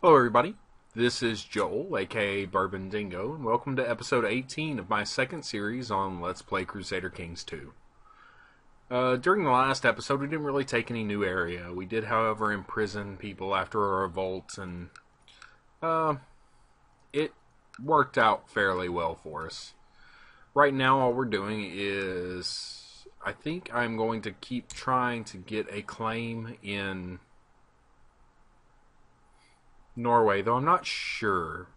Hello, everybody. This is Joel, aka Bourbon Dingo, and welcome to episode 18 of my second series on Let's Play Crusader Kings 2. During the last episode, we didn't really take any new area. We did, however, imprison people after a revolt, and it worked out fairly well for us. Right now, all we're doing is, I think I'm going to keep trying to get a claim in Norway, though I'm not sure.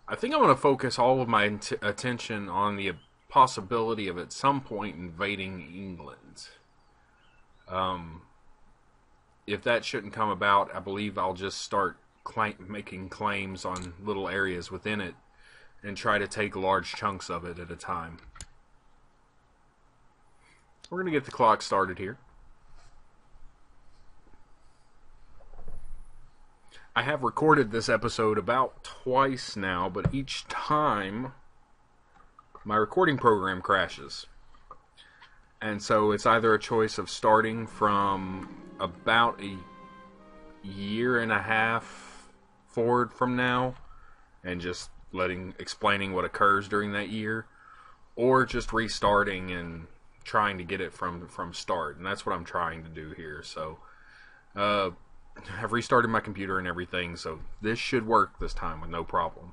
I think I'm going to focus all of my attention on the possibility of at some point invading England. If that shouldn't come about, I believe I'll just start making claims on little areas within it and try to take large chunks of it at a time. We're going to get the clock started here. I have recorded this episode about twice now, but each time my recording program crashes. And so it's either a choice of starting from about a year and a half forward from now and just explaining what occurs during that year, or just restarting and trying to get it from start. And that's what I'm trying to do here. So I've restarted my computer and everything, so this should work this time with no problem.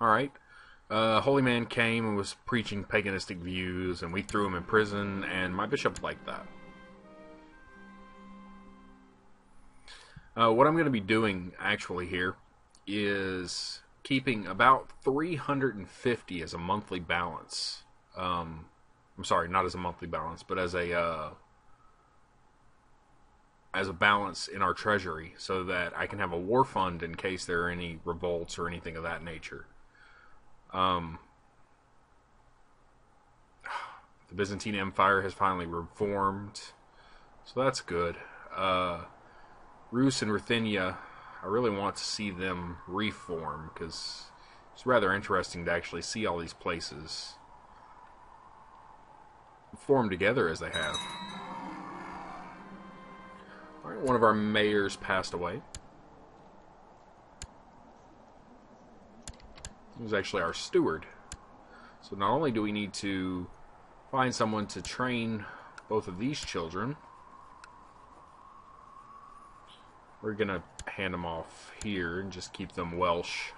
Alright, holy man came and was preaching paganistic views, and we threw him in prison, and my bishop liked that. What I'm going to be doing actually here is keeping about 350 as a monthly balance. I'm sorry, not as a monthly balance, but as a balance in our treasury, so that I can have a war fund in case there are any revolts or anything of that nature. The Byzantine Empire has finally reformed, so that's good. Rus and Ruthenia, I really want to see them reform, because it's rather interesting to actually see all these places form together as they have. Alright, one of our mayors passed away. He was actually our steward. So not only do we need to find someone to train both of these children, we're going to hand them off here and just keep them Welsh.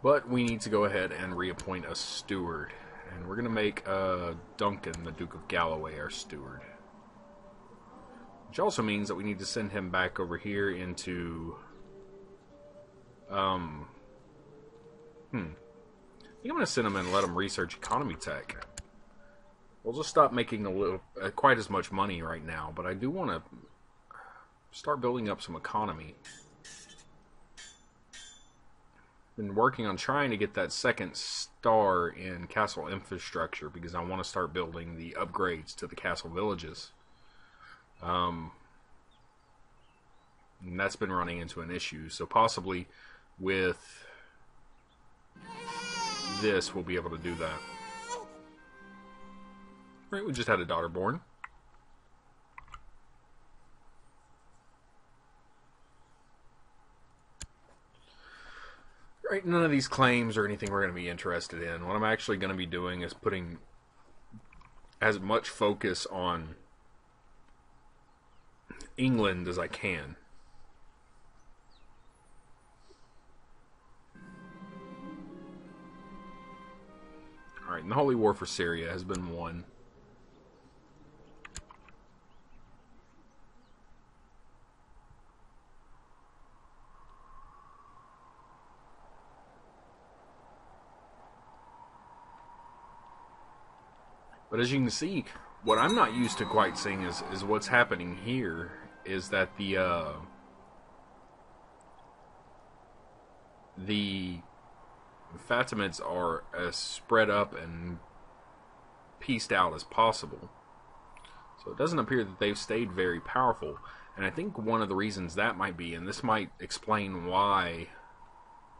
But we need to go ahead and reappoint a steward. And we're going to make Duncan, the Duke of Galloway, our steward. Which also means that we need to send him back over here into... I think I'm going to send him and let him research economy tech. We'll just stop making quite as much money right now, but I do want to start building up some economy. Been working on trying to get that second star in castle infrastructure, because I want to start building the upgrades to the castle villages. And that's been running into an issue, so possibly with this we'll be able to do that. Right, we just had a daughter born. Right, none of these claims or anything we're going to be interested in. What I'm actually going to be doing is putting as much focus on England as I can. Alright, and the Holy War for Syria has been won. But as you can see, what I'm not used to quite seeing is what's happening here is that the Fatimids are as spread up and pieced out as possible. So it doesn't appear that they've stayed very powerful. And I think one of the reasons that might be, and this might explain why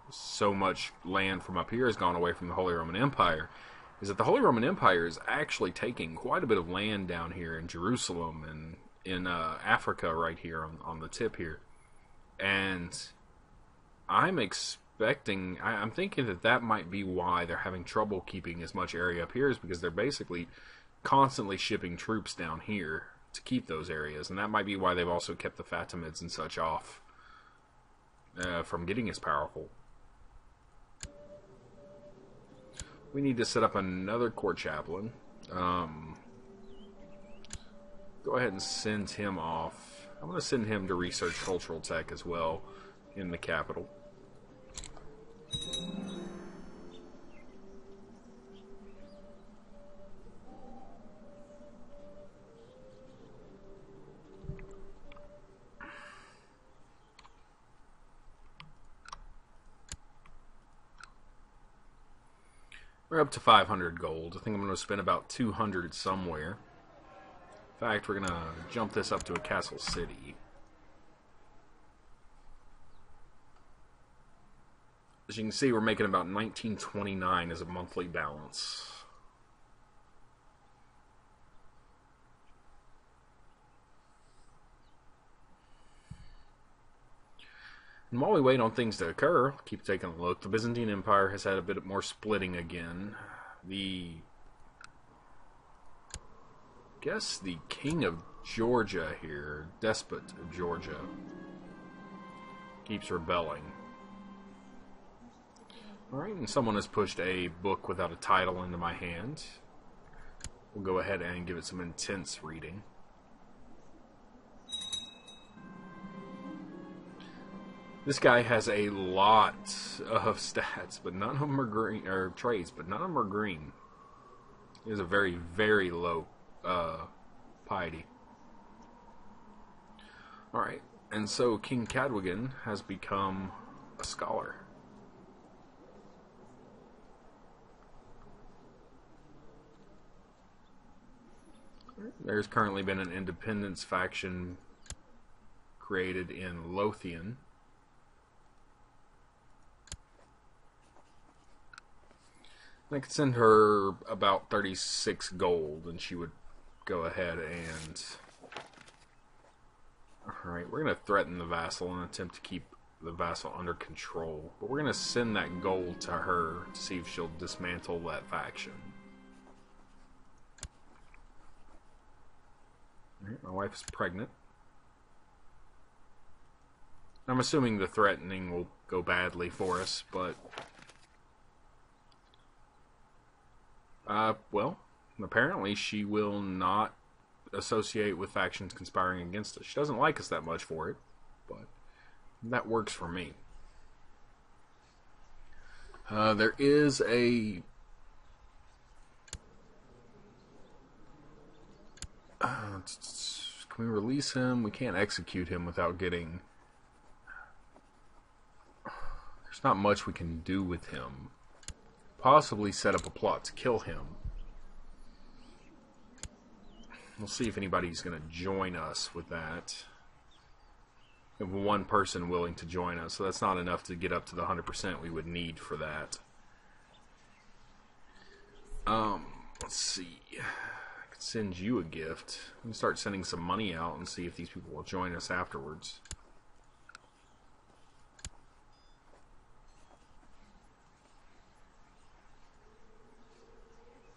so much land from up here has gone away from the Holy Roman Empire, is that the Holy Roman Empire is actually taking quite a bit of land down here in Jerusalem and in Africa right here on the tip here. And I'm thinking that might be why they're having trouble keeping as much area up here, is because they're basically constantly shipping troops down here to keep those areas. And that might be why they've also kept the Fatimids and such off from getting as powerful. We need to set up another court chaplain. Go ahead and send him off. I'm going to send him to research cultural tech as well in the capital. We're up to 500 gold. I think I'm going to spend about 200 somewhere. In fact, we're going to jump this up to a castle city. As you can see, we're making about 1929 as a monthly balance. And while we wait on things to occur, keep taking a look. The Byzantine Empire has had a bit more splitting again. The king of Georgia here, despot of Georgia, keeps rebelling. Alright, and someone has pushed a book without a title into my hand. We'll go ahead and give it some intense reading. This guy has a lot of stats, but none of them are green, or traits, but none of them are green. He has a very, very low piety. Alright, and so King Cadwagan has become a scholar. There's currently been an independence faction created in Lothian. I could send her about 36 gold, and she would go ahead and... Alright, we're going to threaten the vassal and attempt to keep the vassal under control. But we're going to send that gold to her to see if she'll dismantle that faction. Alright, my wife is pregnant. I'm assuming the threatening will go badly for us, but... well, apparently she will not associate with factions conspiring against us. She doesn't like us that much for it, but that works for me. There is a... can we release him? We can't execute him without getting... There's not much we can do with him. Possibly set up a plot to kill him. We'll see if anybody's going to join us with that. We have one person willing to join us, so that's not enough to get up to the 100% we would need for that. Let's see. I could send you a gift. We can start sending some money out and see if these people will join us afterwards.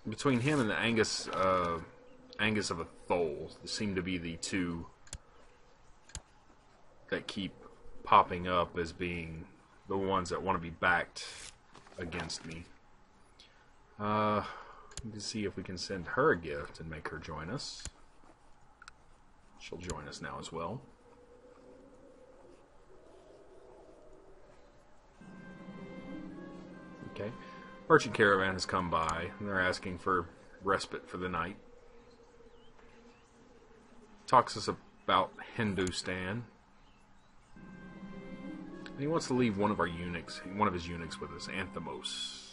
Between him and the Angus of Athol, seem to be the two that keep popping up as being the ones that want to be backed against me. Let's see if we can send her a gift and make her join us. She'll join us now as well. Okay. Merchant caravan has come by, and they're asking for respite for the night. Talks us about Hindustan. And he wants to leave one of his eunuchs with us, Anthemos.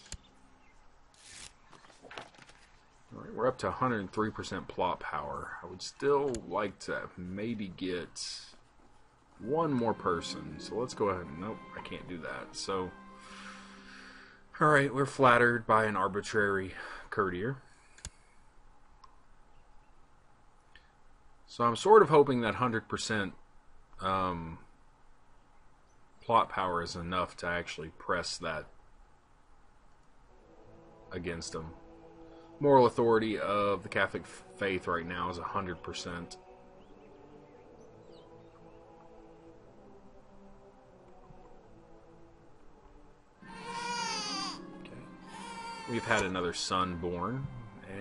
Alright, we're up to 103% plot power. I would still like to maybe get one more person. So let's go ahead. Nope, I can't do that. So, alright, we're flattered by an arbitrary courtier. So I'm sort of hoping that 100% plot power is enough to actually press that against him. Moral authority of the Catholic faith right now is 100%. We've had another son born,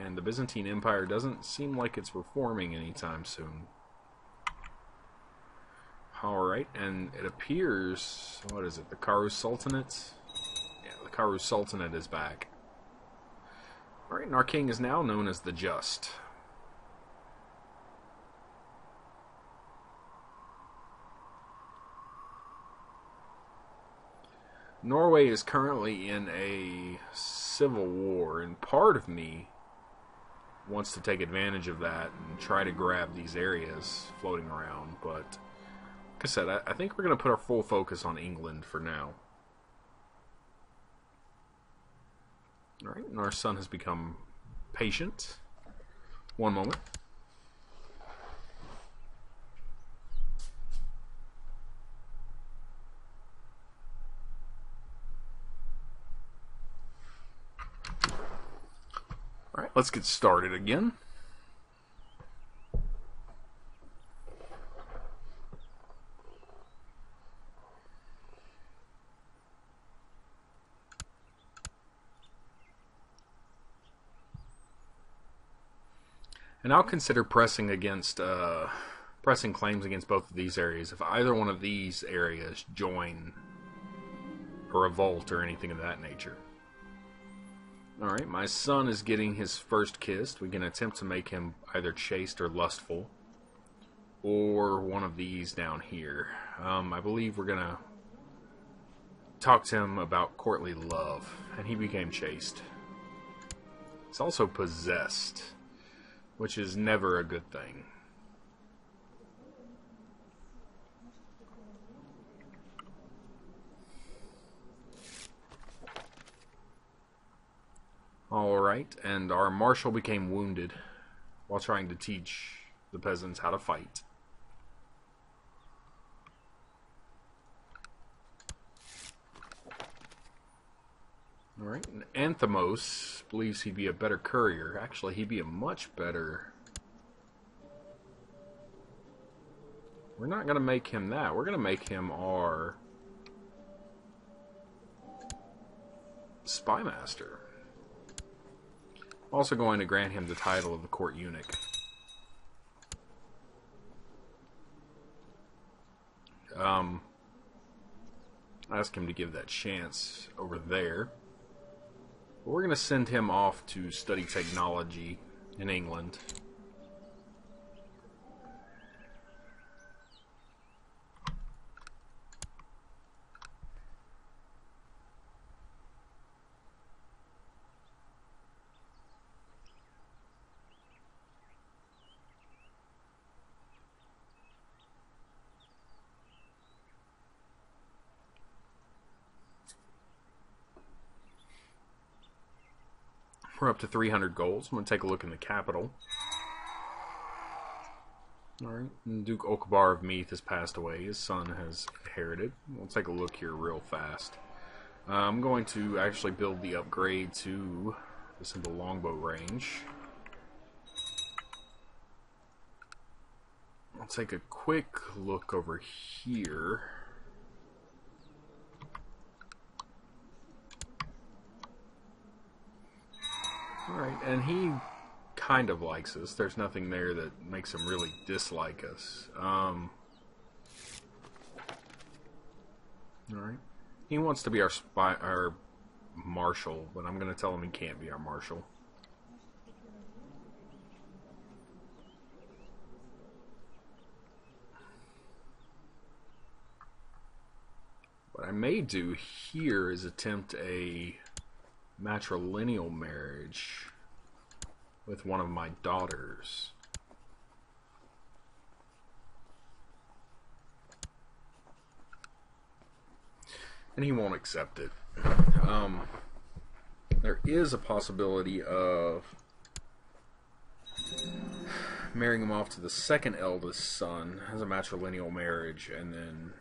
and the Byzantine Empire doesn't seem like it's reforming anytime soon. Alright, and it appears, what is it, the Karus Sultanate? Yeah, the Karus Sultanate is back. Alright, and our king is now known as the Just. Norway is currently in a civil war, and part of me wants to take advantage of that and try to grab these areas floating around, but like I said, I think we're going to put our full focus on England for now. Alright, and our son has become patient. One moment. Alright, let's get started again. And I'll consider pressing against pressing claims against both of these areas if either one of these areas join a revolt or anything of that nature. Alright, my son is getting his first kiss. We can attempt to make him either chaste or lustful, or one of these down here. I believe we're going to talk to him about courtly love, and he became chaste. He's also possessed, which is never a good thing. Alright, and our marshal became wounded while trying to teach the peasants how to fight. Alright, and Anthemos believes he'd be a better courier. Actually, he'd be a much better... We're not going to make him that. We're going to make him our spy master. Also going to grant him the title of the court eunuch. Ask him to give that chance over there. But we're going to send him off to study technology in England. We're up to 300 goals. I'm going to take a look in the capital. Alright, Duke Okabar of Meath has passed away. His son has inherited. We'll take a look here real fast. I'm going to actually build the upgrade to the simple longbow range. I'll take a quick look over here. Alright, and he kind of likes us. There's nothing there that makes him really dislike us. Alright. He wants to be our marshal, but I'm going to tell him he can't be our marshal. What I may do here is attempt a matrilineal marriage with one of my daughters. and he won't accept it. There is a possibility of marrying him off to the second eldest son as a matrilineal marriage, and then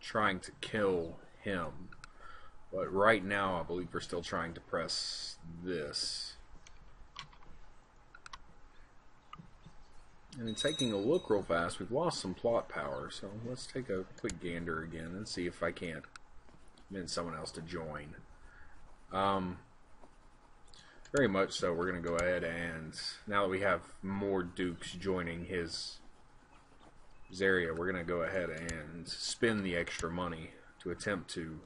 trying to kill him. But right now, I believe we're still trying to press this. And in taking a look real fast, we've lost some plot power, so let's take a quick gander again and see if I can't convince someone else to join. Very much so, we're going to go ahead and, now that we have more dukes joining his area, we're going to go ahead and spend the extra money to attempt to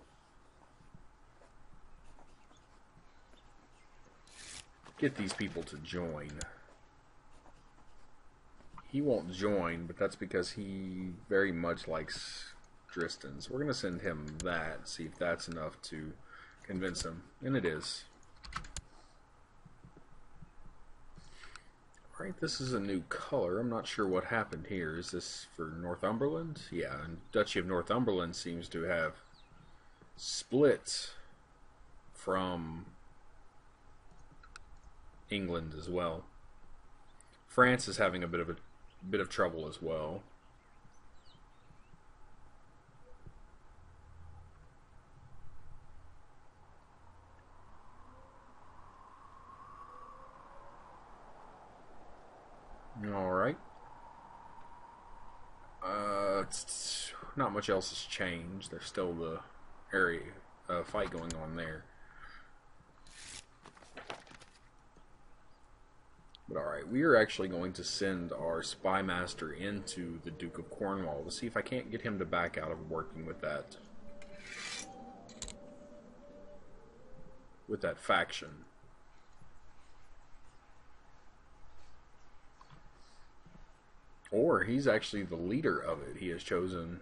get these people to join. He won't join, but that's because he very much likes Dristan. So we're going to send him that, see if that's enough to convince him. And it is. Alright, this is a new color. I'm not sure what happened here. Is this for Northumberland? Yeah, and Duchy of Northumberland seems to have split from England as well. France is having a bit of trouble as well. All right. Not much else has changed. There's still the area fight going on there. But alright, we are actually going to send our spy master into the Duke of Cornwall to see if I can't get him to back out of working with that faction. Or he's actually the leader of it. He has chosen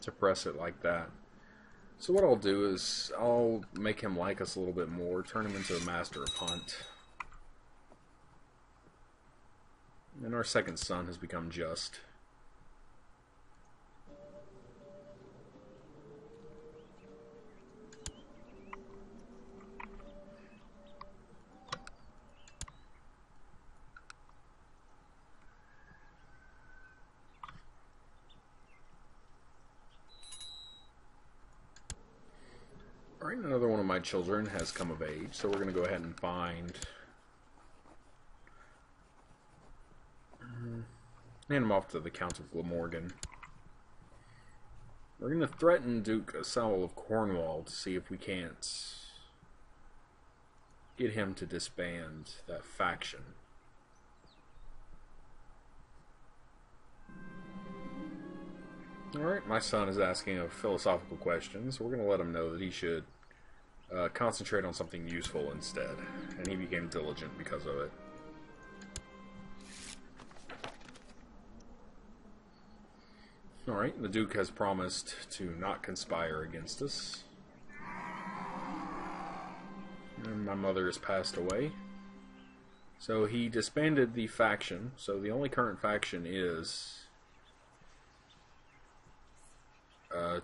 to press it like that. So what I'll do is I'll make him like us a little bit more, turn him into a master of hunt. And our second son has become just. Alright, another one of my children has come of age, so we're going to go ahead and hand him off to the Count of Glamorgan. We're going to threaten Duke Sewell of Cornwall to see if we can't get him to disband that faction. Alright, my son is asking a philosophical question, so we're going to let him know that he should concentrate on something useful instead. And he became diligent because of it. Alright, the Duke has promised to not conspire against us. And my mother has passed away. So he disbanded the faction, so the only current faction is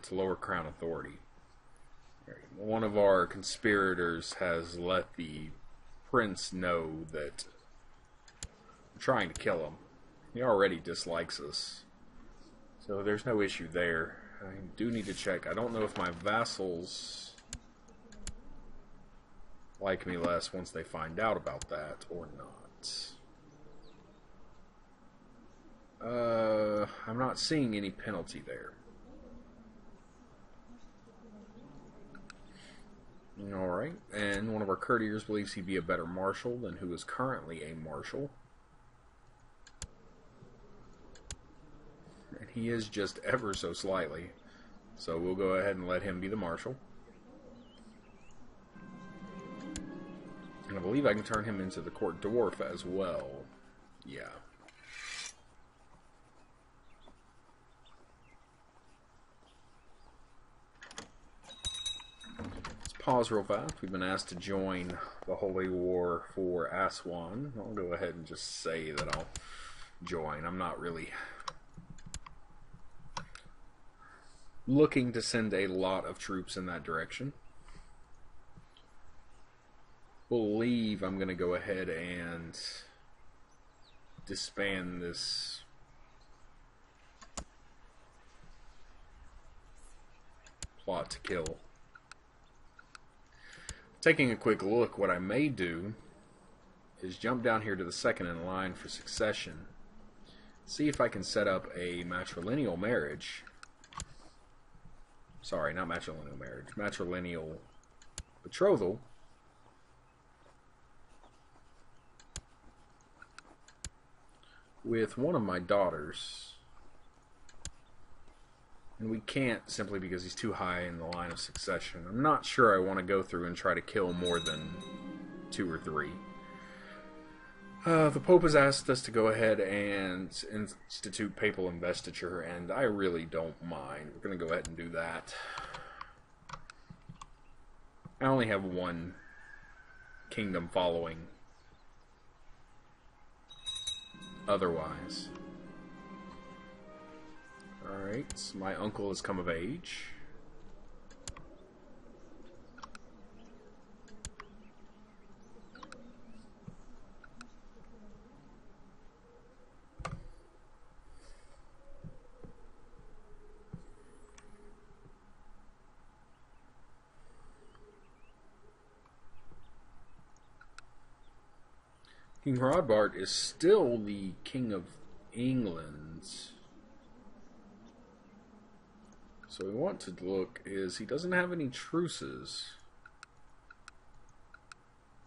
to lower Crown authority. One of our conspirators has let the prince know that we're trying to kill him. He already dislikes us, so there's no issue there. I do need to check. I don't know if my vassals like me less once they find out about that or not. I'm not seeing any penalty there. Alright, and one of our courtiers believes he'd be a better marshal than who is currently a marshal. And he is just ever so slightly. So we'll go ahead and let him be the marshal. And I believe I can turn him into the court dwarf as well. Yeah. pause real fast. We've been asked to join the Holy War for Aswan. I'll go ahead and just say that I'll join. I'm not really looking to send a lot of troops in that direction. Believe I'm going to go ahead and disband this plot to kill. Taking a quick look, what I may do is jump down here to the second in line for succession, see if I can set up a matrilineal marriage. Sorry, not matrilineal marriage, matrilineal betrothal with one of my daughters. And we can't, simply because he's too high in the line of succession. I'm not sure I want to go through and try to kill more than 2 or 3. The Pope has asked us to go ahead and institute papal investiture, and I really don't mind. We're going to go ahead and do that. I only have 1 kingdom following otherwise. Alright, my uncle has come of age. King Hrodbart is still the King of England. So we want to look is he doesn't have any truces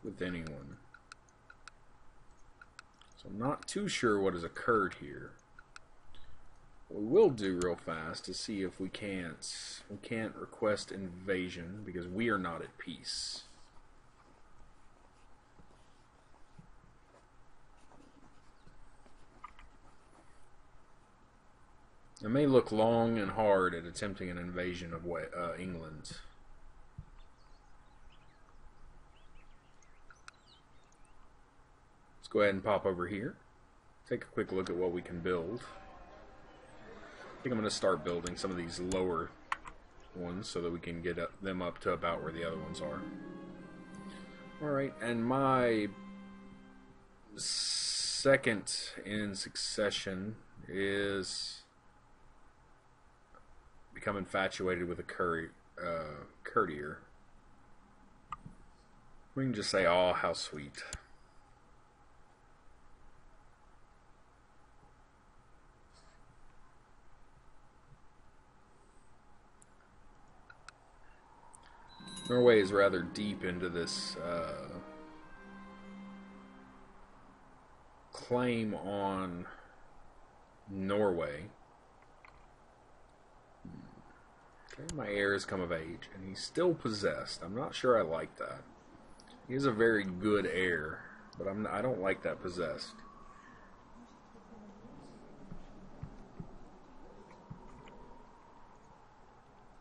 with anyone. So I'm not too sure what has occurred here. What we will do real fast is see if we can't request invasion because we are not at peace. It may look long and hard at attempting an invasion of England. Let's go ahead and pop over here. Take a quick look at what we can build. I think I'm going to start building some of these lower ones so that we can get them up to about where the other ones are. Alright, and my second in succession is become infatuated with a courtier. We can just say, "Oh, how sweet." Norway is rather deep into this claim on Norway. Okay, my heir has come of age, and he's still possessed. I'm not sure I like that. He is a very good heir, but I don't like that possessed.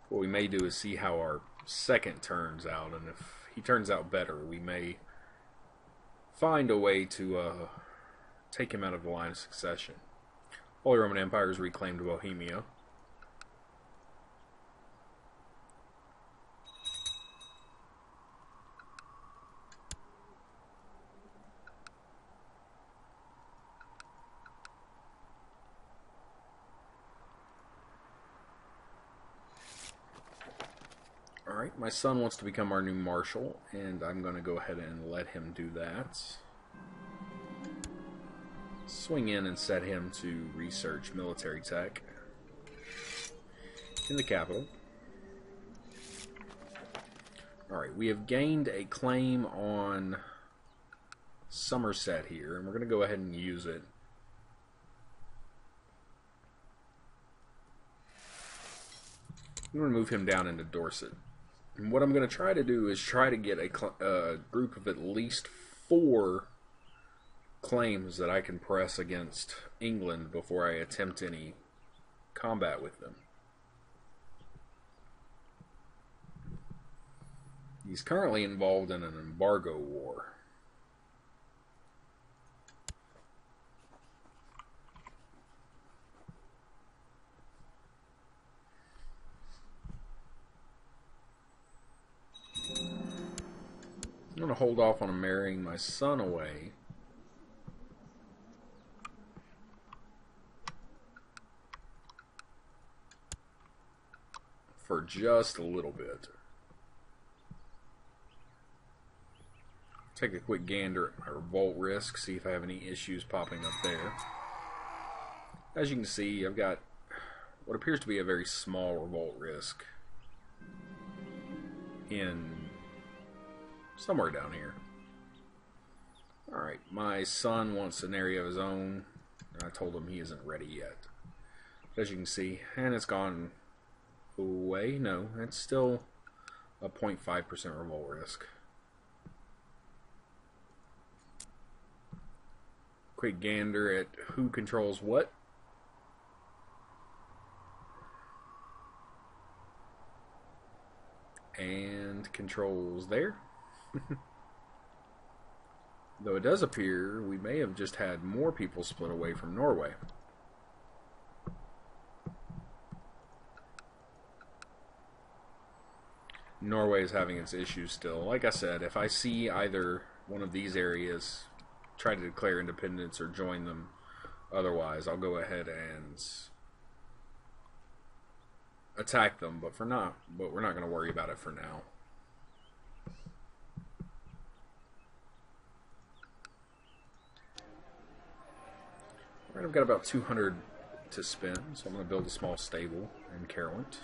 What we may do is see how our second turns out, and if he turns out better, we may find a way to take him out of the line of succession. Holy Roman Empire has reclaimed Bohemia. Alright, my son wants to become our new marshal, and I'm going to go ahead and let him do that. Swing in and set him to research military tech in the capital. Alright, we have gained a claim on Somerset here, and we're going to go ahead and use it. I'm going to move him down into Dorset. And what I'm going to try to do is try to get a group of at least 4 claims that I can press against England before I attempt any combat with them. He's currently involved in an embargo war. I'm going to hold off on marrying my son away. For just a little bit. Take a quick gander at my revolt risk, see if I have any issues popping up there. As you can see, I've got what appears to be a very small revolt risk in somewhere down here. Alright, my son wants an area of his own, and I told him he isn't ready yet. As you can see, and it's gone away. No, it's still a 0.5% revolt risk. Quick gander at who controls what. And controls there. Though it does appear we may have just had more people split away from Norway. Norway is having its issues still. Like I said, if I see either one of these areas try to declare independence or join them, otherwise I'll go ahead and attack them. But we're not going to worry about it for now. Alright, I've got about 200 to spend, so I'm going to build a small stable in Carolint.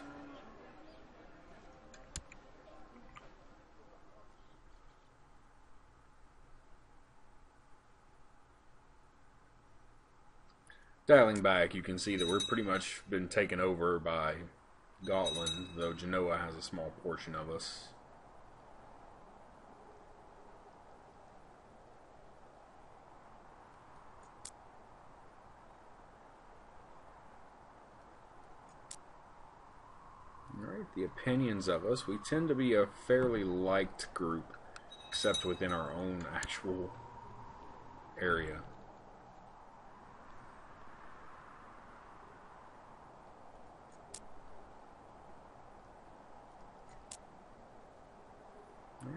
Dialing back, you can see that we're pretty much been taken over by Gotland, though Genoa has a small portion of us. Alright, the opinions of us. We tend to be a fairly liked group, except within our own actual area.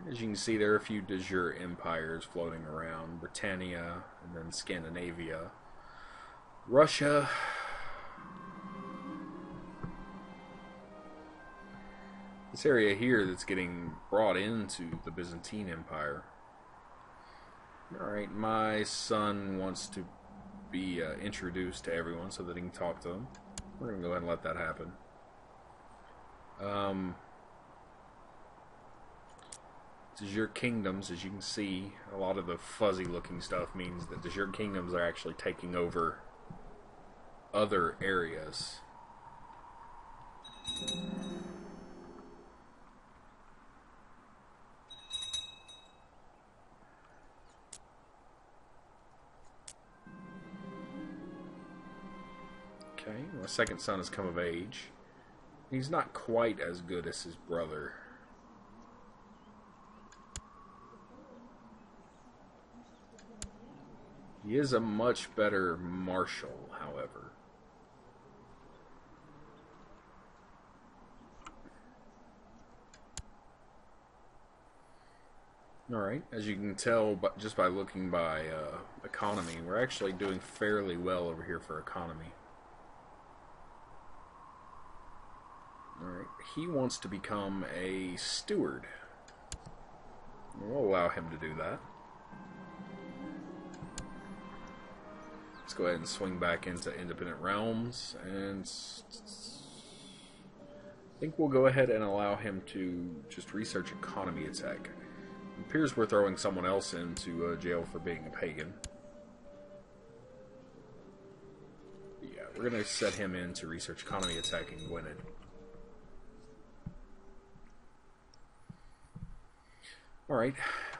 As you can see, there are a few de jure empires floating around. Britannia, and then Scandinavia. Russia. This area here that's getting brought into the Byzantine Empire. Alright, my son wants to be introduced to everyone so that he can talk to them. We're going to go ahead and let that happen. De jure kingdoms, as you can see, a lot of the fuzzy looking stuff means that de jure kingdoms are actually taking over other areas. Okay, my second son has come of age. He's not quite as good as his brother. He is a much better marshal, however. Alright, as you can tell just by looking by economy, we're actually doing fairly well over here for economy. Alright, he wants to become a steward. We'll allow him to do that. Let's go ahead and swing back into independent realms, and I think we'll go ahead and allow him to just research economy attack. It appears we're throwing someone else into jail for being a pagan. Yeah, we're going to set him in to research economy attack and win it. Alright,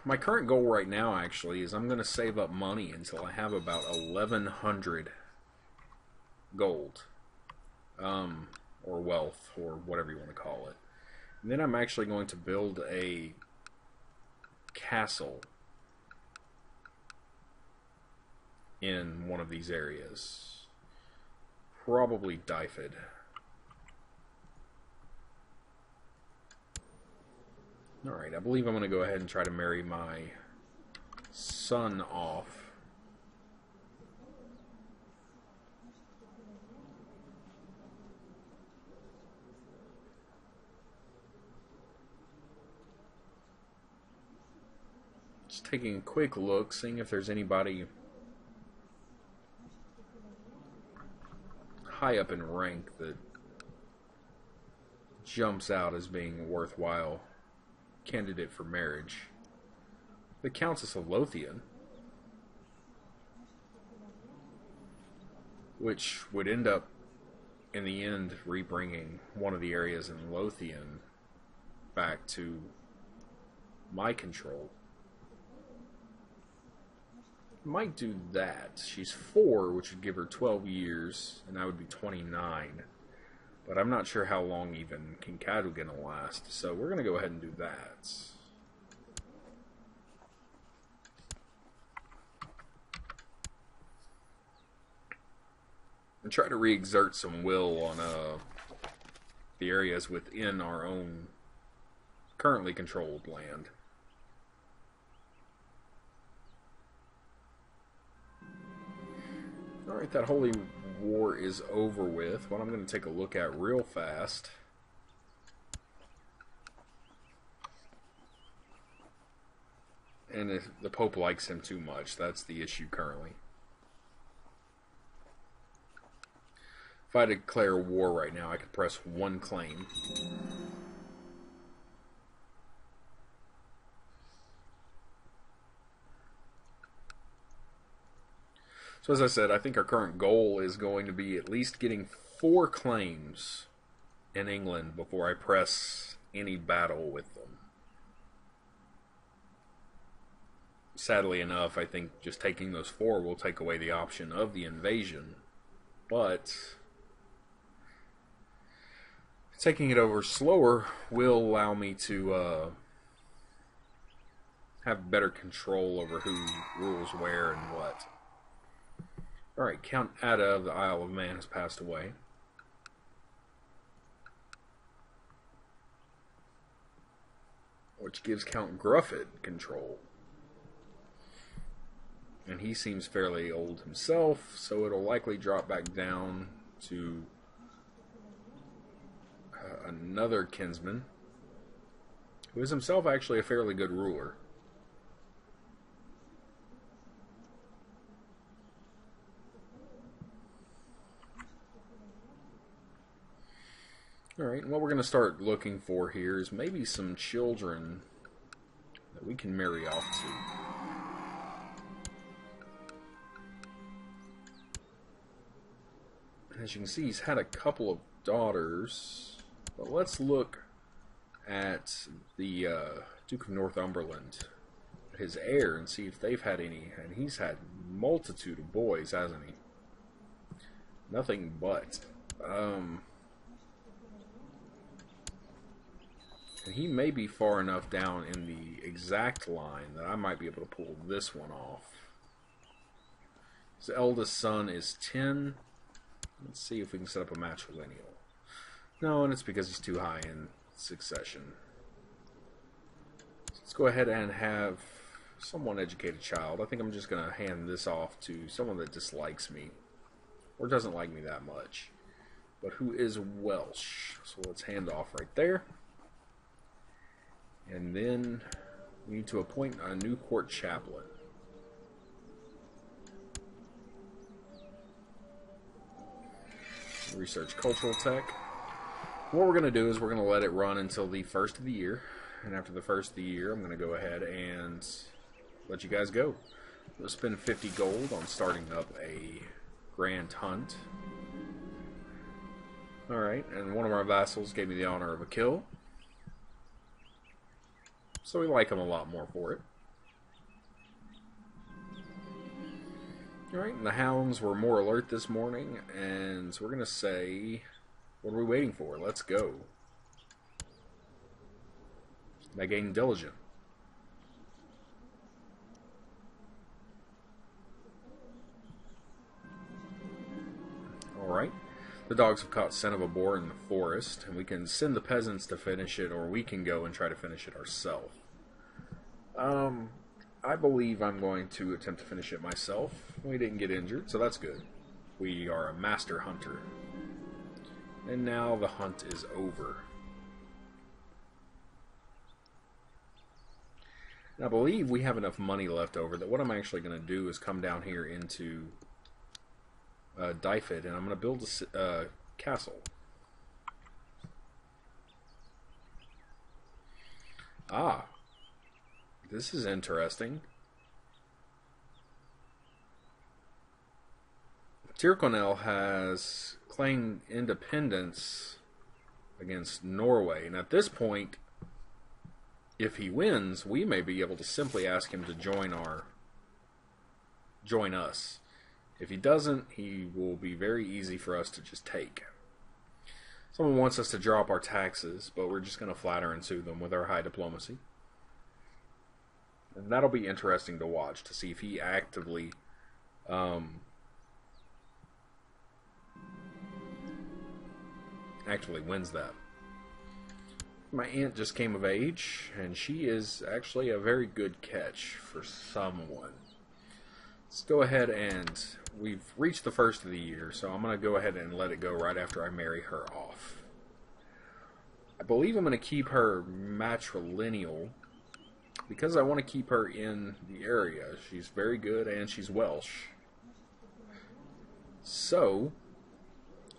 my current goal right now actually is I'm going to save up money until I have about 1,100 gold. Or wealth, or whatever you want to call it. And then I'm actually going to build a castle in one of these areas. Probably Dyfed. Alright, I believe I'm going to go ahead and try to marry my son off. Just taking a quick look, seeing if there's anybody high up in rank that jumps out as being a worthwhile candidate for marriage. The Countess of Lothian, which would end up in the end rebringing one of the areas in Lothian back to my control. Might do that. She's 4, which would give her 12 years, and I would be 29. But I'm not sure how long even Kincadu gonna last, so we're gonna go ahead and do that. And try to re-exert some will on the areas within our own currently controlled land. Alright, that holy war is over with. What I'm going to take a look at real fast and if the Pope likes him too much, that's the issue currently. If I declare war right now, I could press one claim. So as I said, I think our current goal is going to be at least getting 4 claims in England before I press any battle with them. Sadly enough, I think just taking those 4 will take away the option of the invasion. But taking it over slower will allow me to have better control over who rules where and what. Alright, Count Ada of the Isle of Man has passed away. Which gives Count Gruffed control. And he seems fairly old himself, so it'll likely drop back down to another kinsman, who is himself actually a fairly good ruler. Alright, and what we're going to start looking for here is maybe some children that we can marry off to. As you can see, he's had a couple of daughters, but let's look at the Duke of Northumberland, his heir, and see if they've had any. And he's had a multitude of boys, hasn't he? Nothing but. And he may be far enough down in the exact line that I might be able to pull this one off. His eldest son is 10. Let's see if we can set up a matrilineal. No, and it's because he's too high in succession. Let's go ahead and have someone educate a child. I think I'm just going to hand this off to someone that dislikes me, or doesn't like me that much, but who is Welsh. So let's hand off right there. And then we need to appoint a new court chaplain. Research cultural tech. What we're going to do is we're going to let it run until the first of the year. And after the first of the year, I'm going to go ahead and let you guys go. We'll spend 50 gold on starting up a grand hunt. Alright, and one of our vassals gave me the honor of a kill. So we like him a lot more for it. Alright, and the hounds were more alert this morning, and so we're going to say, what are we waiting for? Let's go. They gain diligent. The dogs have caught scent of a boar in the forest, and we can send the peasants to finish it, or we can go and try to finish it ourselves. I believe I'm going to attempt to finish it myself. We didn't get injured, so that's good. We are a master hunter. And now the hunt is over. And I believe we have enough money left over that what I'm actually going to do is come down here into Dyfed, and I'm going to build a castle. Ah, this is interesting. Tyrconnell has claimed independence against Norway, and at this point, if he wins, we may be able to simply ask him to join us. If he doesn't, he will be very easy for us to just take. Someone wants us to drop our taxes, but we're just going to flatter and soothe them with our high diplomacy. And that'll be interesting to watch, to see if he actively actually wins that. My aunt just came of age, and she is actually a very good catch for someone. Let's go ahead and we've reached the first of the year, so I'm going to go ahead and let it go right after I marry her off. I believe I'm going to keep her matrilineal because I want to keep her in the area. She's very good and she's Welsh. So,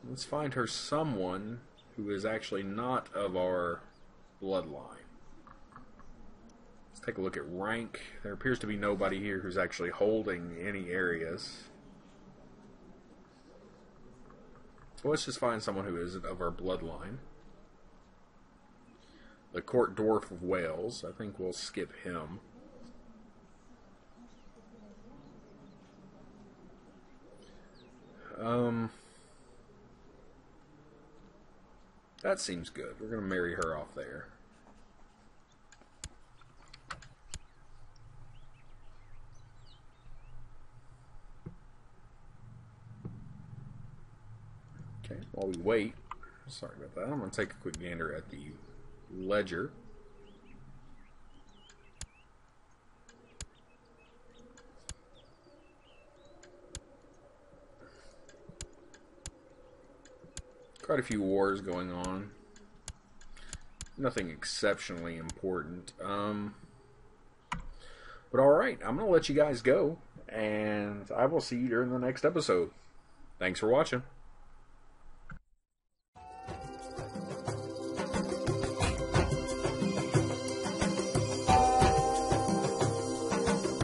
let's find her someone who is actually not of our bloodline. Let's take a look at rank. There appears to be nobody here who's actually holding any areas. So let's just find someone who isn't of our bloodline. The Court Dwarf of Wales. I think we'll skip him. That seems good. We're going to marry her off there. Okay, while we wait, sorry about that, I'm going to take a quick gander at the ledger. Quite a few wars going on. Nothing exceptionally important. But alright, I'm going to let you guys go, and I will see you during the next episode. Thanks for watching.